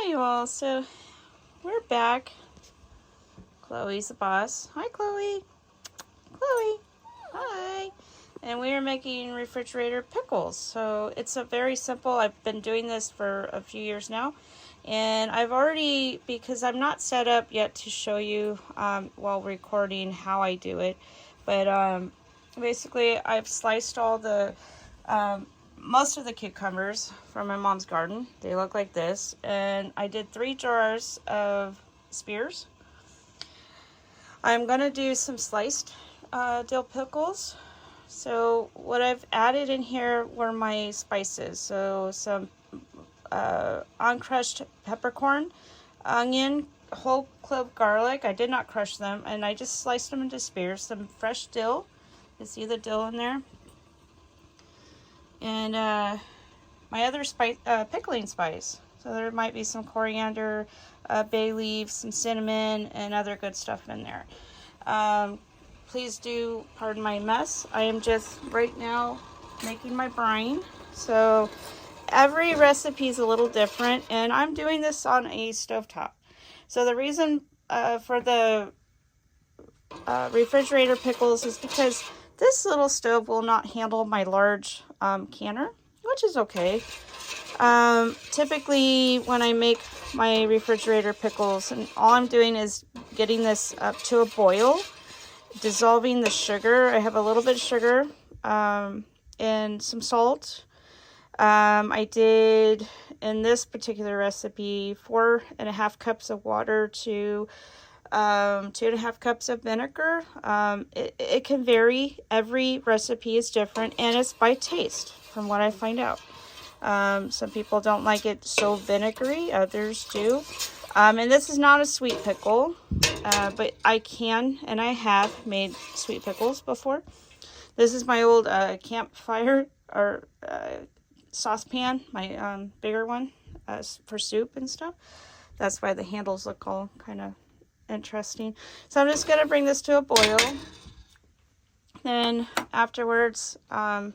Hi, you all. So we're back. Chloe's the boss. Hi, Chloe. Chloe. Hi. And we are making refrigerator pickles. So it's a very simple. I've been doing this for a few years now, and I've already, because I'm not set up yet to show you while recording how I do it, but basically I've sliced all the most of the cucumbers from my mom's garden. They look like this, and I did 3 jars of spears. I'm gonna do some sliced dill pickles. So what I've added in here were my spices. So some uncrushed peppercorn, onion, whole clove garlic. I did not crush them, and I just sliced them into spears. Some fresh dill. You see the dill in there. And my other spice, pickling spice. So there might be some coriander, bay leaves, some cinnamon, and other good stuff in there. Please do pardon my mess. I am just right now making my brine. So every recipe is a little different, and I'm doing this on a stovetop. So the reason for the refrigerator pickles is because this little stove will not handle my large canner, which is okay. Typically when I make my refrigerator pickles, and all I'm doing is getting this up to a boil, dissolving the sugar. I have a little bit of sugar and some salt. I did, in this particular recipe, 4.5 cups of water to 2.5 cups of vinegar. It can vary. Every recipe is different, and it's by taste from what I find out. Some people don't like it so vinegary, others do. And this is not a sweet pickle, but I can, and I have made sweet pickles before. This is my old campfire or saucepan, my bigger one for soup and stuff. That's why the handles look all kind of interesting. So I'm just going to bring this to a boil. Then afterwards, I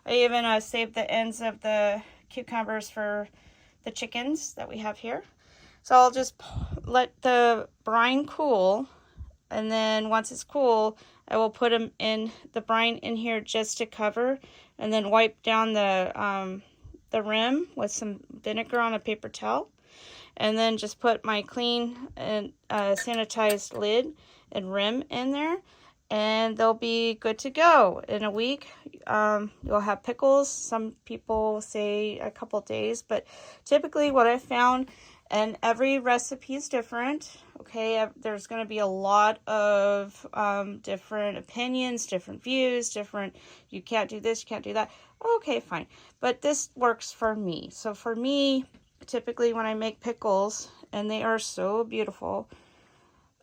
even saved the ends of the cucumbers for the chickens that we have here. So I'll just let the brine cool, and then once it's cool, I will put them in the brine in here just to cover, and then wipe down the rim with some vinegar on a paper towel, and then just put my clean and sanitized lid and rim in there, and they'll be good to go. In a week, you'll have pickles. Some people say a couple days, but typically what I found, and every recipe is different, okay? There's going to be a lot of different opinions, different views, different, you can't do this, you can't do that. Okay, fine. But this works for me. So for me, typically when I make pickles, and they are so beautiful,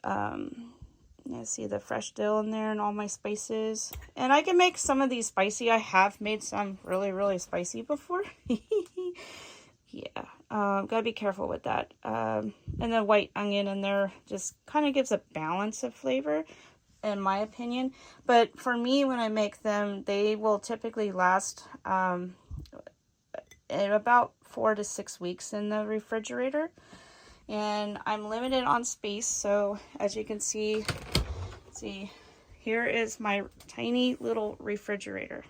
I see the fresh dill in there and all my spices. And I can make some of these spicy. I have made some really, really spicy before. Yeah, gotta be careful with that. And the white onion in there just kind of gives a balance of flavor, in my opinion. But for me, when I make them, they will typically last about 4 to 6 weeks in the refrigerator. And I'm limited on space, so as you can see, here is my tiny little refrigerator.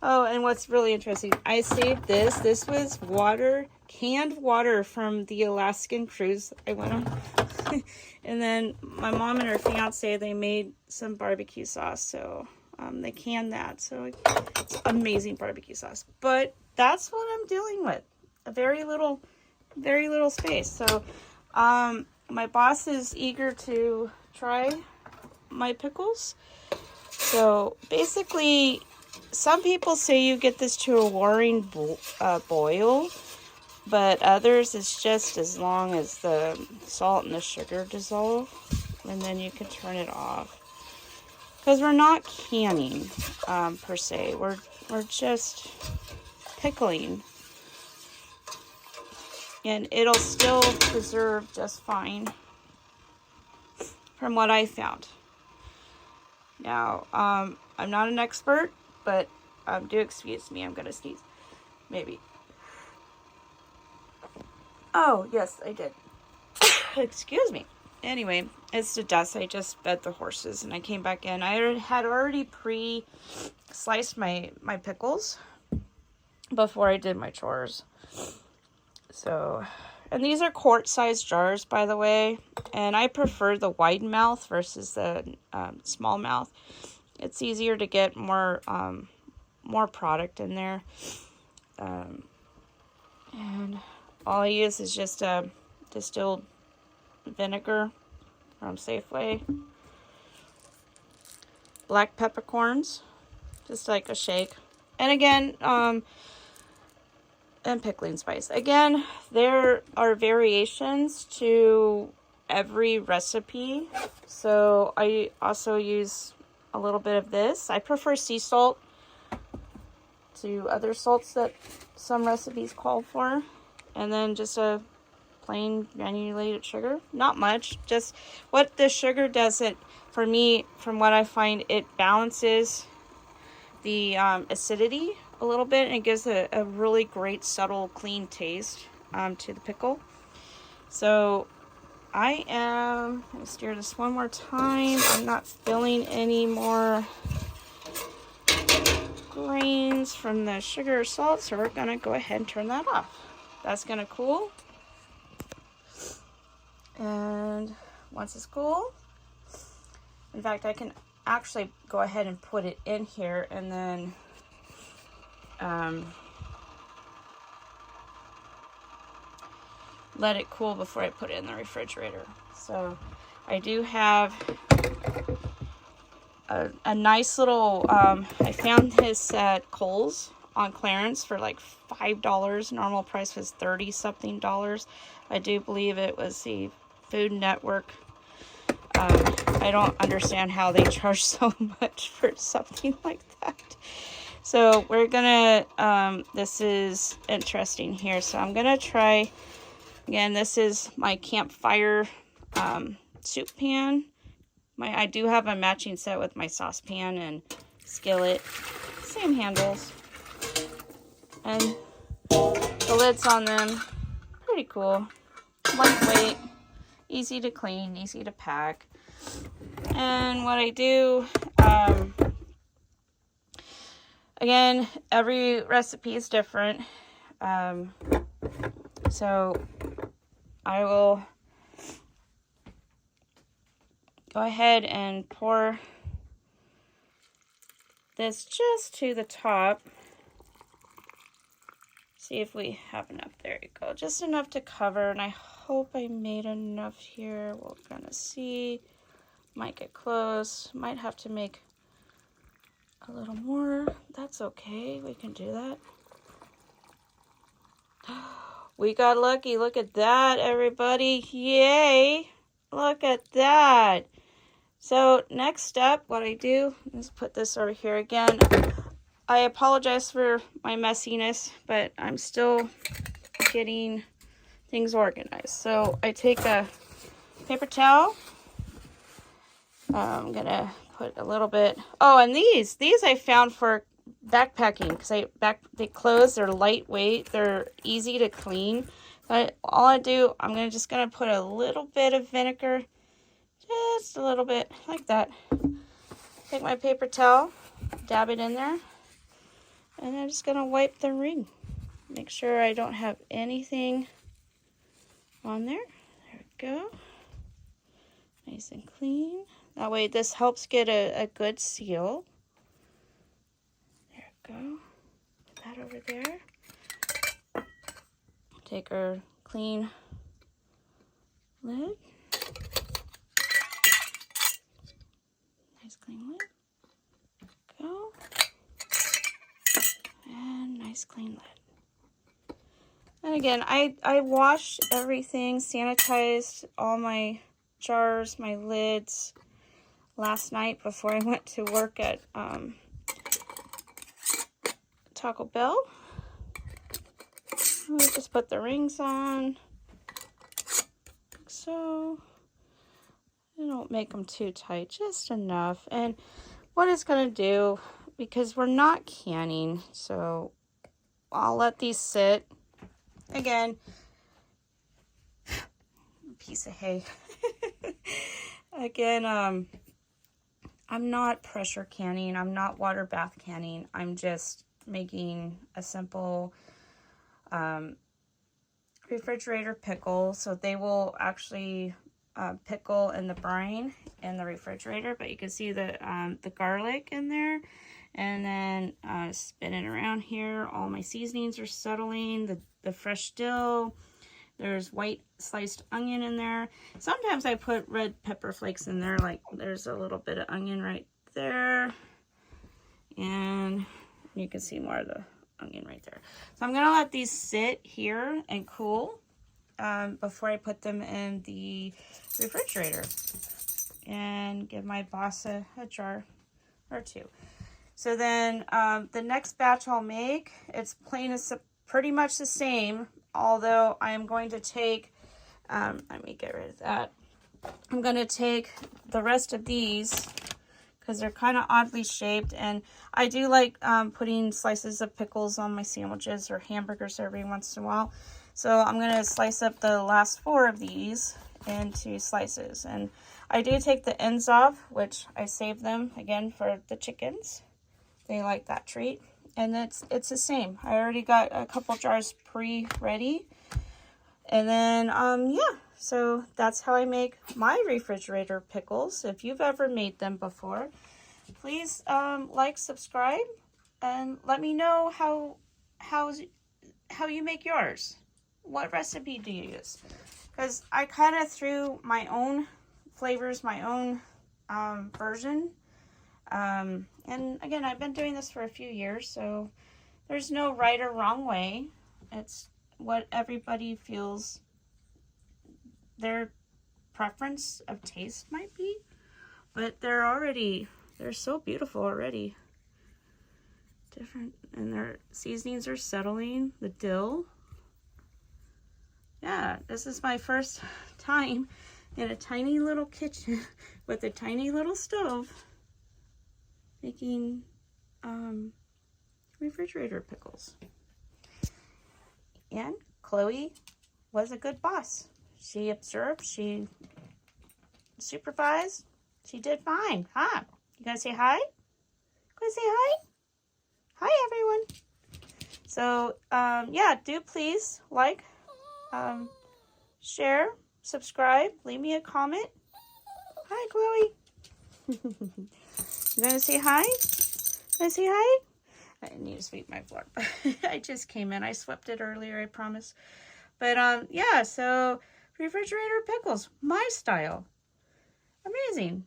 Oh, and what's really interesting, I saved this. This was water, canned water from the Alaskan cruise I went on. And then my mom and her fiance, they made some barbecue sauce, so they canned that. So it's amazing barbecue sauce. But that's what I'm dealing with. A very little space. So my boss is eager to try my pickles. So basically, some people say you get this to a roaring boil, but others it's just as long as the salt and the sugar dissolve, and then you can turn it off. Because we're not canning per se, we're just pickling, and it'll still preserve just fine from what I found. Now, I'm not an expert, but do excuse me, I'm gonna sneeze, maybe. Oh, yes, I did. Excuse me. Anyway, it's the dust. I just fed the horses and I came back in. I had already pre-sliced my pickles before I did my chores. So, and these are quart-sized jars, by the way. And I prefer the wide mouth versus the small mouth. It's easier to get more product in there. And all I use is just distilled vinegar from Safeway. Black peppercorns, just like a shake. And again, and pickling spice. Again, there are variations to every recipe. So I also use a little bit of this. I prefer sea salt to other salts that some recipes call for. And then just a plain granulated sugar. Not much. Just what the sugar does, it for me, from what I find, it balances the acidity a little bit, and it gives a really great subtle clean taste to the pickle. So I am going to stir this one more time. I'm not filling any more grains from the sugar or salt, so we're going to go ahead and turn that off. That's going to cool. And once it's cool, in fact, I can actually go ahead and put it in here and then let it cool before I put it in the refrigerator. So I do have a nice little, I found this at Kohl's on clearance for like $5. Normal price was $30 something. I do believe it was the Food Network. I don't understand how they charge so much for something like that. So we're gonna, this is interesting here. So I'm gonna try, again, this is my campfire soup pan. I do have a matching set with my saucepan and skillet. Same handles. And the lids on them, pretty cool. Lightweight, easy to clean, easy to pack. And what I do, again, every recipe is different. So I will go ahead and pour this just to the top. See if we have enough. There you go. Just enough to cover, and I hope I made enough here. We're gonna see. Might get close. Might have to make a little more. That's okay. We can do that. We got lucky. Look at that, everybody. Yay! Look at that. So next step, what I do is put this over here again. I apologize for my messiness, but I'm still getting things organized. So I take a paper towel. I'm gonna put a little bit. Oh, and these I found for backpacking because they close. They're lightweight. They're easy to clean. But all I do, I'm just gonna put a little bit of vinegar, just a little bit like that. Take my paper towel, dab it in there. And I'm just going to wipe the ring. Make sure I don't have anything on there. There we go. Nice and clean. That way this helps get a good seal. There we go. Put that over there. Take our clean lid. Nice clean lid. Go. And nice clean lid. And again, I washed everything, sanitized all my jars, my lids last night before I went to work at Taco Bell. I just put the rings on, like so. I don't make them too tight, just enough. And what it's going to do, because we're not canning, so I'll let these sit. Again, piece of hay. Again, I'm not pressure canning. I'm not water bath canning. I'm just making a simple refrigerator pickle. So they will actually pickle in the brine in the refrigerator, but you can see the garlic in there. And then spin it around here. All my seasonings are settling. The fresh dill. There's white sliced onion in there. Sometimes I put red pepper flakes in there. Like there's a little bit of onion right there. And you can see more of the onion right there. So I'm going to let these sit here and cool before I put them in the refrigerator. And give my boss a jar or two. So then the next batch I'll make, it's plain as pretty much the same, although I'm going to take, let me get rid of that. I'm going to take the rest of these because they're kind of oddly shaped, and I do like putting slices of pickles on my sandwiches or hamburgers every once in a while. So I'm going to slice up the last 4 of these into slices, and I do take the ends off, which I save them again for the chickens. They like that treat. And it's the same. I already got a couple jars pre-ready. And then, yeah. So that's how I make my refrigerator pickles. If you've ever made them before, please like, subscribe, and let me know how you make yours. What recipe do you use? Because I kind of threw my own flavors, my own version. And again, I've been doing this for a few years, so there's no right or wrong way. It's what everybody feels their preference of taste might be. But they're so beautiful already. Different, and their seasonings are settling. The dill. Yeah, this is my first time in a tiny little kitchen with a tiny little stove making refrigerator pickles. And Chloe was a good boss. She observed, she supervised, she did fine. Huh? You gonna say hi? Gonna say hi? Hi, everyone. So, yeah, do please like, share, subscribe, leave me a comment. Hi, Chloe. You gonna say hi? Gonna say hi? I need to sweep my floor. I just came in. I swept it earlier, I promise. But yeah, so refrigerator pickles, my style. Amazing.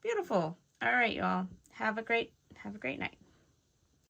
Beautiful. All right, y'all. Have a great night.